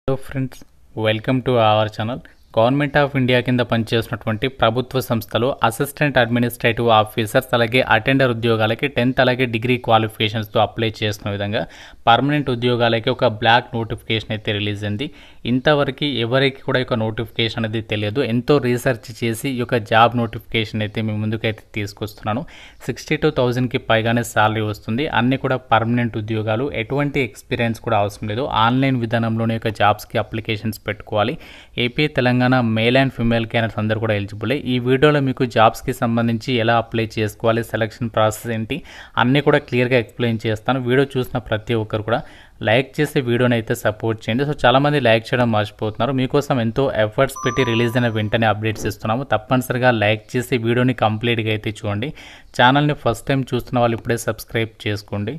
Hello friends, welcome to our channel. Government of India కింద పనిచేస్తున్నటువంటి ప్రభుత్వ సంస్థలో అసిస్టెంట్ అడ్మినిస్ట్రేటివ్ ఆఫీసర్స్ అలాగే అటెండర్ ఉద్యోగాలకి 10th అలాగే డిగ్రీ క్వాలిఫికేషన్స్తో అప్లై చేస్తున్న విధంగా పర్మనెంట్ ఉద్యోగాలకి ఒక బ్లాక్ నోటిఫికేషన్ అయితే రిలీజ్ అయింది. ఇంతవరకు ఎవరికి కూడా ఒక నోటిఫికేషన్ అనేది తెలియదు. ఎంతో రీసెర్చ్ చేసి ఈ యొక్క జాబ్ నోటిఫికేషన్ అయితే మీ ముందుకైతే తీసుకొస్తున్నాను. 62,000కి పైగానే శాలరీ వస్తుంది. అన్నీ కూడా పర్మనెంట్ ఉద్యోగాలు, ఎటువంటి ఎక్స్పీరియన్స్ కూడా అవసరం లేదు. ఆన్లైన్ విధానంలోనే యొక్క జాబ్స్కి అప్లికేషన్స్ పెట్టుకోవాలి. AP, Telangana male and female candidates అందరూ కూడా ఎలిజిబుల్. ఈ వీడియోలో మీకు జాబ్స్కి సంబంధించి ఎలా అప్లై చేసుకోవాలి, సెలక్షన్ ప్రాసెస్ ఏంటి అన్నీ కూడా క్లియర్గా ఎక్స్ప్లెయిన్ చేస్తాను. వీడియో చూసిన ప్రతి ఒక్కరు కూడా లైక్ చేసి వీడియోని అయితే సపోర్ట్ చేయండి. సో చాలామంది లైక్ చేయడం మర్చిపోతున్నారు. మీకోసం ఎంతో ఎఫర్ట్స్ పెట్టి రిలీజ్ అయిన వెంటనే అప్డేట్స్ ఇస్తున్నాము. తప్పనిసరిగా లైక్ చేసి వీడియోని కంప్లీట్గా అయితే చూడండి. ఛానల్ని ఫస్ట్ టైం చూస్తున్న వాళ్ళు ఇప్పుడే సబ్స్క్రైబ్ చేసుకోండి.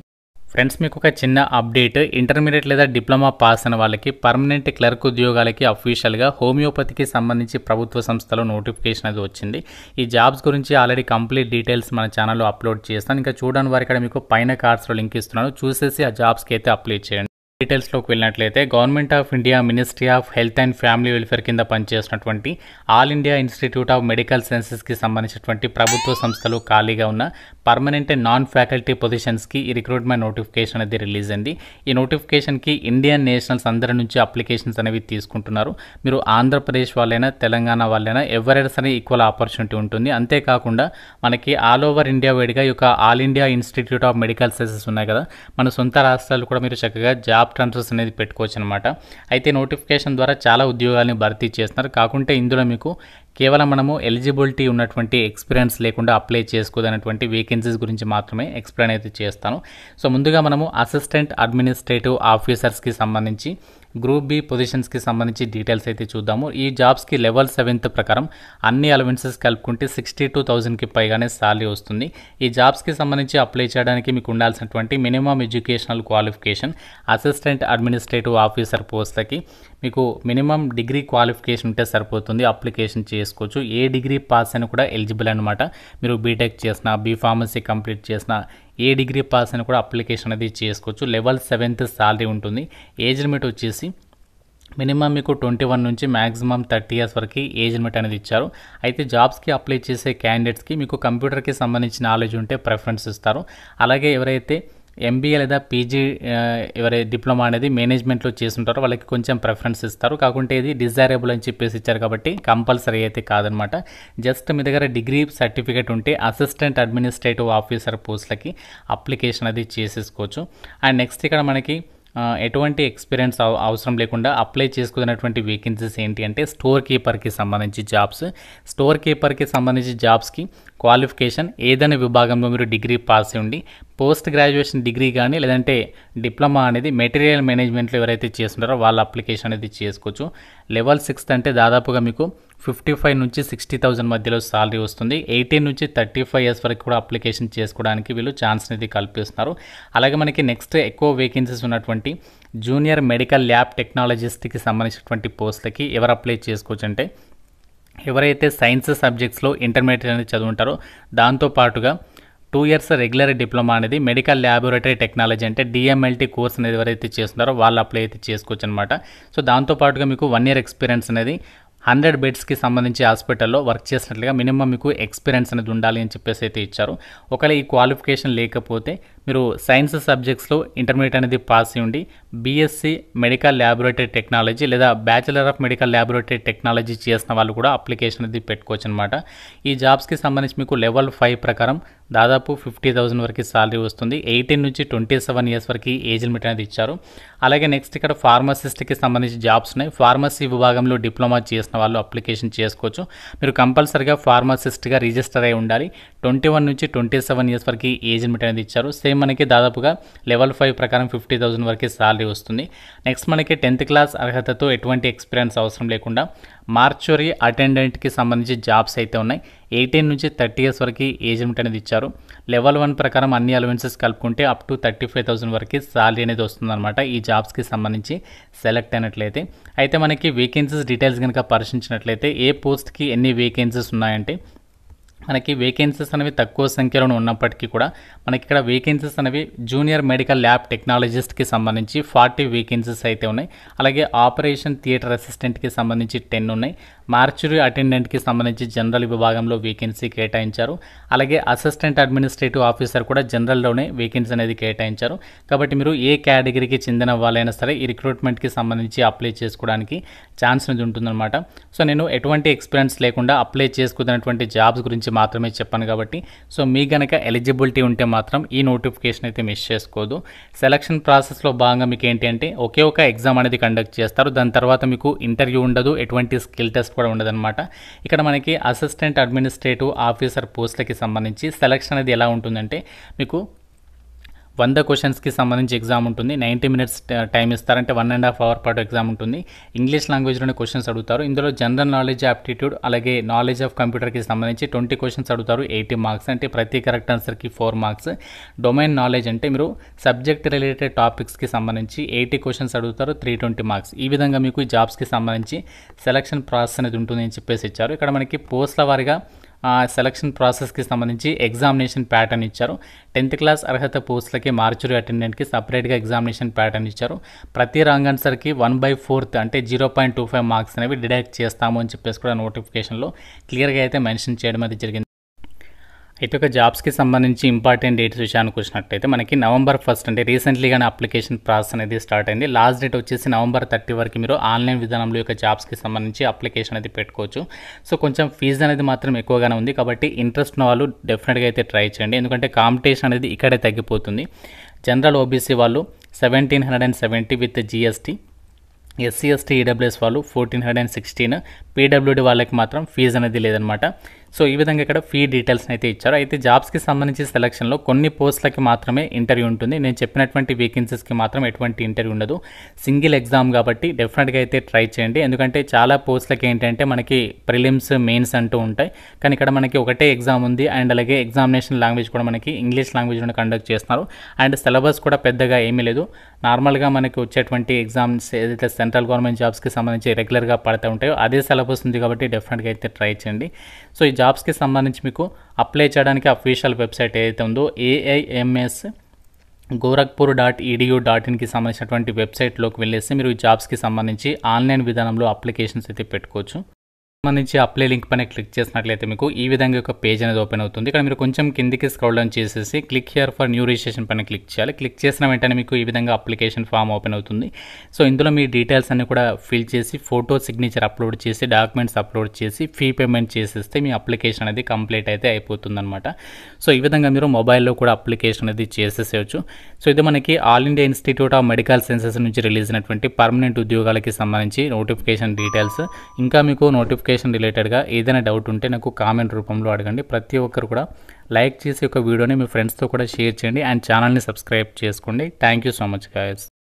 ఫ్రెండ్స్, మీకు ఒక చిన్న అప్డేట్. ఇంటర్మీడియట్ లేదా డిప్లొమా పాస్ అయిన వాళ్ళకి పర్మనెంట్ క్లర్క్ ఉద్యోగాలకి అఫీషియల్గా హోమియోపతికి సంబంధించి ప్రభుత్వ సంస్థలో నోటిఫికేషన్ అది వచ్చింది. ఈ జాబ్స్ గురించి ఆల్రెడీ కంప్లీట్ డీటెయిల్స్ మన ఛానల్లో అప్లోడ్ చేస్తాను. ఇంకా చూడని వారి ఇక్కడ మీకు పైన కార్డ్స్లో లింక్ ఇస్తున్నాను, చూసేసి ఆ జాబ్స్కి అయితే అప్లై చేయండి. డీటెయిల్స్లోకి వెళ్ళినట్లయితే government of India ministry of health and family welfare కింద పనిచేసినటువంటి all India institute of medical సైన్సెస్కి సంబంధించినటువంటి ప్రభుత్వ సంస్థలు ఖాళీగా ఉన్న పర్మనెంట్ అండ్ నాన్ ఫ్యాకల్టీ పొజిషన్స్కి ఈ రిక్రూట్మెంట్ నోటిఫికేషన్ అనేది రిలీజ్ అయింది. ఈ నోటిఫికేషన్కి ఇండియన్ నేషనల్స్ అందరి నుంచి అప్లికేషన్స్ అనేవి తీసుకుంటున్నారు. మీరు ఆంధ్రప్రదేశ్ వాళ్ళైనా తెలంగాణ వాళ్ళైనా ఎవరైనా సరే ఈక్వల్ ఆపర్చునిటీ ఉంటుంది. అంతేకాకుండా మనకి ఆల్ ఓవర్ ఇండియా వైడ్గా ఈ యొక్క all India institute of medical sciences ఉన్నాయి కదా, మన సొంత రాష్ట్రాలు కూడా మీరు చక్కగా జాబ్ ట్రాన్స్ఫర్స్ అనేది పెట్టుకోవచ్చు అనమాట. అయితే నోటిఫికేషన్ ద్వారా చాలా ఉద్యోగాలని భర్తీ చేస్తున్నారు. కాకుంటే ఇందులో మీకు కేవలం మనము ఎలిజిబిలిటీ ఉన్నటువంటి ఎక్స్పీరియన్స్ లేకుండా అప్లై చేసుకోదనేటువంటి వేకెన్సీస్ గురించి మాత్రమే ఎక్స్ప్లెయిన్ అయితే చేస్తాను. సో ముందుగా మనము అసిస్టెంట్ అడ్మినిస్ట్రేటివ్ ఆఫీసర్స్కి సంబంధించి గ్రూప్ బి పొజిషన్స్కి సంబంధించి డీటెయిల్స్ అయితే చూద్దాము. ఈ జాబ్స్కి లెవెల్ 7th ప్రకారం అన్ని అలవెన్సెస్ కలుపుకుంటే 62,000కి పైగానే శాలరీ వస్తుంది. ఈ జాబ్స్కి సంబంధించి అప్లై చేయడానికి మీకు ఉండాల్సినటువంటి minimum educational qualification assistant administrative officer పోస్ట్లకి మీకు మినిమం డిగ్రీ క్వాలిఫికేషన్ ఉంటే సరిపోతుంది, అప్లికేషన్ చేసుకోవచ్చు. ఏ డిగ్రీ పాస్ అయినా కూడా ఎలిజిబుల్ అనమాట. మీరు బీటెక్ చేసిన, బీఫార్మసీ కంప్లీట్ చేసిన, ఏ డిగ్రీ పాస్ అయినా కూడా అప్లికేషన్ అనేది చేసుకోవచ్చు. లెవెల్ 7th శాలరీ ఉంటుంది. ఏజ్ లిమిట్ వచ్చేసి మినిమం మీకు 21 నుంచి మ్యాక్సిమం 30 years వరకు ఏజ్ లిమిట్ అనేది ఇచ్చారు. అయితే జాబ్స్కి అప్లై చేసే క్యాండిడేట్స్కి మీకు కంప్యూటర్కి సంబంధించిన నాలెడ్జ్ ఉంటే ప్రిఫరెన్స్ ఇస్తారు. అలాగే ఎవరైతే ఎంబీఏ లేదా పీజీ ఎవరైతే డిప్లొమా అనేది మేనేజ్మెంట్లో చేస్తుంటారో వాళ్ళకి కొంచెం ప్రిఫరెన్స్ ఇస్తారు. కాకుంటే ఇది డిజైరబుల్ అని చెప్పేసి ఇచ్చారు కాబట్టి కంపల్సరీ అయితే కాదనమాట. జస్ట్ మీ దగ్గర డిగ్రీ సర్టిఫికేట్ ఉంటే అసిస్టెంట్ అడ్మినిస్ట్రేటివ్ ఆఫీసర్ పోస్ట్లకి అప్లికేషన్ అది చేసేసుకోవచ్చు. అండ్ నెక్స్ట్ ఇక్కడ మనకి ఎటువంటి ఎక్స్పీరియన్స్ అవసరం లేకుండా అప్లై చేసుకున్నటువంటి వేకెన్సీస్ ఏంటి అంటే స్టోర్ కీపర్కి సంబంధించి జాబ్స్. స్టోర్ కీపర్కి సంబంధించి జాబ్స్కి క్వాలిఫికేషన్ ఏదైనా విభాగంలో మీరు డిగ్రీ పాస్ ఉండి పోస్ట్ గ్రాడ్యుయేషన్ డిగ్రీ కానీ లేదంటే డిప్లొమా అనేది మెటీరియల్ మేనేజ్మెంట్లో ఎవరైతే చేస్తున్నారో వాళ్ళ అప్లికేషన్ అనేది చేసుకోవచ్చు. లెవెల్ 6th అంటే దాదాపుగా మీకు 55 నుంచి 60,000 మధ్యలో శాలరీ వస్తుంది. 18 నుంచి 35 years వరకు కూడా అప్లికేషన్ చేసుకోవడానికి వీళ్ళు ఛాన్స్ అనేది కల్పిస్తున్నారు. అలాగే మనకి నెక్స్ట్ ఎక్కువ వేకెన్సీస్ ఉన్నటువంటి జూనియర్ మెడికల్ ల్యాబ్ టెక్నాలజిస్ట్కి సంబంధించినటువంటి పోస్ట్లకి ఎవరు అప్లై చేసుకోవచ్చు అంటే ఎవరైతే సైన్స్ సబ్జెక్ట్స్లో ఇంటర్మీడియట్ అనేది చదువుంటారో దాంతోపాటుగా 2 years రెగ్యులర్ డిప్లొమా అనేది మెడికల్ ల్యాబొరేటరీ టెక్నాలజీ అంటే డిఎంఎల్టీ కోర్స్ అనేది ఎవరైతే చేస్తున్నారో వాళ్ళు అప్లై అయితే చేసుకోవచ్చు అనమాట. సో దాంతోపాటుగా మీకు 1 year ఎక్స్పీరియన్స్ అనేది 100 బెడ్స్కి సంబంధించి హాస్పిటల్లో వర్క్ చేసినట్లుగా మినిమం మీకు ఎక్స్పీరియన్స్ అనేది ఉండాలి అని చెప్పేసి అయితే ఇచ్చారు. ఒకవేళ ఈ క్వాలిఫికేషన్ లేకపోతే మీరు సైన్స్ సబ్జెక్ట్స్లో ఇంటర్మీడియట్ అనేది పాస్ అయ్యి బీఎస్సీ మెడికల్ ల్యాబొరేటరీ టెక్నాలజీ లేదా bachelor of medical laboratory technology చేసిన వాళ్ళు కూడా అప్లికేషన్ అనేది పెట్టుకోవచ్చు అనమాట. ఈ జాబ్స్కి సంబంధించి మీకు లెవెల్ 5 ప్రకారం దాదాపు 50,000 వరకు శాలరీ వస్తుంది. 18 నుంచి 27 years వరకు ఏజ్ లిమిట్ అనేది ఇచ్చారు. అలాగే నెక్స్ట్ ఇక్కడ ఫార్మసిస్ట్కి సంబంధించి జాబ్స్ ఉన్నాయి. ఫార్మసీ విభాగంలో డిప్లొమా చేసిన వాళ్ళు అప్లికేషన్ చేసుకోవచ్చు. మీరు కంపల్సరీగా ఫార్మసిస్ట్గా రిజిస్టర్ అయి ఉండాలి. 21 నుంచి 27 years వరకు ఏజ్ లిమిట్ అనేది ఇచ్చారు. సేమ్ మనకి దాదాపుగా లెవెల్ 5 ప్రకారం 50,000 వరకు శాలరీ వస్తుంది. నెక్స్ట్ మనకి 10th క్లాస్ అర్హతతో ఎటువంటి ఎక్స్పీరియన్స్ అవసరం లేకుండా మార్చురీ అటెండెంట్కి సంబంధించి జాబ్స్ అయితే ఉన్నాయి. 18 నుంచి 30 years వరకు ఏజ్ లిమిట్ అనేది ఇచ్చారు. లెవెల్ 1 ప్రకారం అన్ని అలవెన్సెస్ కలుపుకుంటే అప్ టు 35,000 వరకు శాలరీ అనేది వస్తుందన్నమాట ఈ జాబ్స్కి సంబంధించి సెలెక్ట్ అయినట్లయితే. అయితే మనకి వేకెన్సీస్ డీటెయిల్స్ కనుక పరిశీలించినట్లయితే ఏ పోస్ట్కి ఎన్ని వేకెన్సీస్ ఉన్నాయంటే మనకి వేకెన్సీస్ అనేవి తక్కువ సంఖ్యలో ఉన్నప్పటికీ కూడా మనకి ఇక్కడ వేకెన్సీస్ అనేవి జూనియర్ మెడికల్ ల్యాబ్ టెక్నాలజిస్ట్కి సంబంధించి 40 వేకెన్సీస్ అయితే ఉన్నాయి. అలాగే ఆపరేషన్ థియేటర్ అసిస్టెంట్కి సంబంధించి 10 ఉన్నాయి. మార్చురీ అటెండెంట్కి సంబంధించి జనరల్ విభాగంలో వేకెన్సీ కేటాయించారు. అలాగే అసిస్టెంట్ అడ్మినిస్ట్రేటివ్ ఆఫీసర్ కూడా జనరల్లోనే వేకెన్సీ అనేది కేటాయించారు. కాబట్టి మీరు ఏ కేటగిరీకి చెందిన వాళ్ళైనా సరే ఈ రిక్రూట్మెంట్కి సంబంధించి అప్లై చేసుకోవడానికి ఛాన్స్ అనేది ఉంటుందన్నమాట. సో నేను ఎటువంటి ఎక్స్పీరియన్స్ లేకుండా అప్లై చేసుకున్నటువంటి జాబ్స్ గురించి మాత్రమే చెప్పాను కాబట్టి సో మీ గనక ఎలిజిబిలిటీ ఉంటే మాత్రం ఈ నోటిఫికేషన్ అయితే మిస్ చేసుకోదు. సెలక్షన్ ప్రాసెస్లో భాగంగా మీకు ఏంటి అంటే ఒకే ఒక ఎగ్జామ్ అనేది కండక్ట్ చేస్తారు. దాని తర్వాత మీకు ఇంటర్వ్యూ ఉండదు, ఎటువంటి స్కిల్ టెస్ట్ కూడా ఉండదన్నమాట. ఇక్కడ మనకి అసిస్టెంట్ అడ్మినిస్ట్రేటివ్ ఆఫీసర్ పోస్టులకి సంబంధించి సెలక్షన్ అనేది ఎలా ఉంటుందంటే మీకు 100 క్వశ్చన్స్కి సంబంధించి ఎగ్జామ్ ఉంటుంది. 90 మినిట్స్ టైం ఇస్తారంటే 1.5 అవర్ పాటు ఎగ్జామ్ ఉంటుంది. ఇంగ్లీష్ లాంగ్వేజ్లోనే క్వశ్చన్స్ అడుగుతారు. ఇందులో జనరల్ నాలెడ్జ్, ఆప్టిట్యూడ్ అలాగే నాలెడ్జ్ ఆఫ్ కంప్యూటర్కి సంబంధించి 20 క్వశ్చన్స్ అడుగుతారు. 80 మార్క్స్ అంటే ప్రతి కరెక్ట్ ఆన్సర్కి 4 మార్క్స్. డొమైన్ నాలెడ్జ్ అంటే మీరు సబ్జెక్ట్ రిలేటెడ్ టాపిక్స్కి సంబంధించి 80 క్వశ్చన్స్ అడుగుతారు, 320 మార్క్స్. ఈ విధంగా మీకు ఈ జాబ్స్కి సంబంధించి సెలక్షన్ ప్రాసెస్ అనేది ఉంటుంది అని చెప్పేసి ఇచ్చారు. ఇక్కడ మనకి పోస్టుల వారీగా సెలక్షన్ ప్రాసెస్కి సంబంధించి ఎగ్జామినేషన్ ప్యాటర్న్ ఇచ్చారు. 10th క్లాస్ అర్హత పోస్టులకి మార్చురీ అటెండెంట్కి సపరేట్గా ఎగ్జామినేషన్ ప్యాటర్న్ ఇచ్చారు. ప్రతి రాంగ్ ఆన్సర్కి 1/4 అంటే 0.25 మార్క్స్ అనేవి డిడక్ట్ చేస్తాము అని చెప్పేసి కూడా నోటిఫికేషన్లో క్లియర్గా అయితే మెన్షన్ చేయడం అయితే జరిగింది. అయితే ఒక జాబ్స్కి సంబంధించి ఇంపార్టెంట్ డేట్స్ విషయానికి వచ్చినట్టయితే మనకి November 1 అంటే రీసెంట్లీగానే అప్లికేషన్ ప్రాసెస్ అనేది స్టార్ట్ అయింది. లాస్ట్ డేట్ వచ్చేసి November 30 వరకు మీరు ఆన్లైన్ విధానంలో యొక్క జాబ్స్కి సంబంధించి అప్లికేషన్ అనేది పెట్టుకోవచ్చు. సో కొంచెం ఫీజు అనేది మాత్రం ఎక్కువగానే ఉంది కాబట్టి ఇంట్రెస్ట్ ఉన్న వాళ్ళు డెఫినెట్గా అయితే ట్రై చేయండి. ఎందుకంటే కాంపిటీషన్ అనేది ఇక్కడే తగ్గిపోతుంది. జనరల్ ఓబీసీ వాళ్ళు 1770 with GST, SC ST EWS వాళ్ళు 1416, పీడబ్ల్యూడి వాళ్ళకి మాత్రం ఫీజు అనేది లేదనమాట. సో ఈ విధంగా ఇక్కడ ఫీ డీటెయిల్స్ని అయితే ఇచ్చారు. అయితే జాబ్స్కి సంబంధించి సెలక్షన్లో కొన్ని పోస్టులకి మాత్రమే ఇంటర్వ్యూ ఉంటుంది. నేను చెప్పినటువంటి వేకెన్సీస్కి మాత్రం ఎటువంటి ఇంటర్వ్యూ ఉండదు. సింగిల్ ఎగ్జామ్ కాబట్టి డెఫినెట్గా అయితే ట్రై చేయండి. ఎందుకంటే చాలా పోస్టులకి ఏంటంటే మనకి ప్రిలిమ్స్, మెయిన్స్ అంటూ ఉంటాయి. కానీ ఇక్కడ మనకి ఒకటే ఎగ్జామ్ ఉంది. అండ్ అలాగే ఎగ్జామినేషన్ లాంగ్వేజ్ కూడా మనకి ఇంగ్లీష్ లాంగ్వేజ్లోనే కండక్ట్ చేస్తున్నారు. అండ్ సిలబస్ కూడా పెద్దగా ఏమీ లేదు. నార్మల్గా మనకి వచ్చేటువంటి ఎగ్జామ్స్ ఏదైతే సెంట్రల్ గవర్నమెంట్ జాబ్స్కి సంబంధించి రెగ్యులర్గా పడుతూ ఉంటాయో అదే సిలబస్ ఉంది కాబట్టి డెఫినెట్గా అయితే ట్రై చేయండి. సో ఈ జాబ్స్కి సంబంధించి మీకు అప్లై చేయడానికి అఫీషియల్ వెబ్సైట్ ఏదైతే ఉందో AIMS gorakhpur.edu.inకి సంబంధించినటువంటి వెబ్సైట్లోకి వెళ్ళేసి మీరు ఈ జాబ్స్కి సంబంధించి ఆన్లైన్ విధానంలో అప్లికేషన్స్ అయితే పెట్టుకోవచ్చు. సంబంధించి అప్లై లింక్ పైన క్లిక్ చేసినట్లయితే మీకు ఈ విధంగా ఒక పేజ్ అనేది ఓపెన్ అవుతుంది. ఇక్కడ మీరు కొంచెం కిందికి స్క్రోల్ డౌన్ చేసేసి click here for new registration పైన క్లిక్ చేయాలి. క్లిక్ చేసిన వెంటనే మీకు ఈ విధంగా అప్లికేషన్ ఫామ్ ఓపెన్ అవుతుంది. సో ఇందులో మీ డీటెయిల్స్ అన్ని కూడా ఫిల్ చేసి ఫోటో సిగ్నేచర్ అప్లోడ్ చేసి డాక్యుమెంట్స్ అప్లోడ్ చేసి ఫీ పేమెంట్ చేసేస్తే మీ అప్లికేషన్ అనేది కంప్లీట్ అయితే అయిపోతుంది అనమాట. సో ఈ విధంగా మీరు మొబైల్లో కూడా అప్లికేషన్ అనేది చేసేసేయచ్చు. సో ఇది మనకి all India institute of medical sciences నుంచి రిలీజ్ అయినటువంటి పర్మనెంట్ ఉద్యోగాలకి సంబంధించి నోటిఫికేషన్ డీటెయిల్స్. ఇంకా మీకు నోటిఫికేషన్ రిలేటెడ్గా ఏదైనా డౌట్ ఉంటే నాకు కామెంట్ రూపంలో అడగండి. ప్రతి ఒక్కరు కూడా లైక్ చేసి ఒక వీడియోని మీ ఫ్రెండ్స్తో కూడా షేర్ చేయండి అండ్ ఛానల్ని సబ్స్క్రైబ్ చేసుకోండి. Thank you so much guys.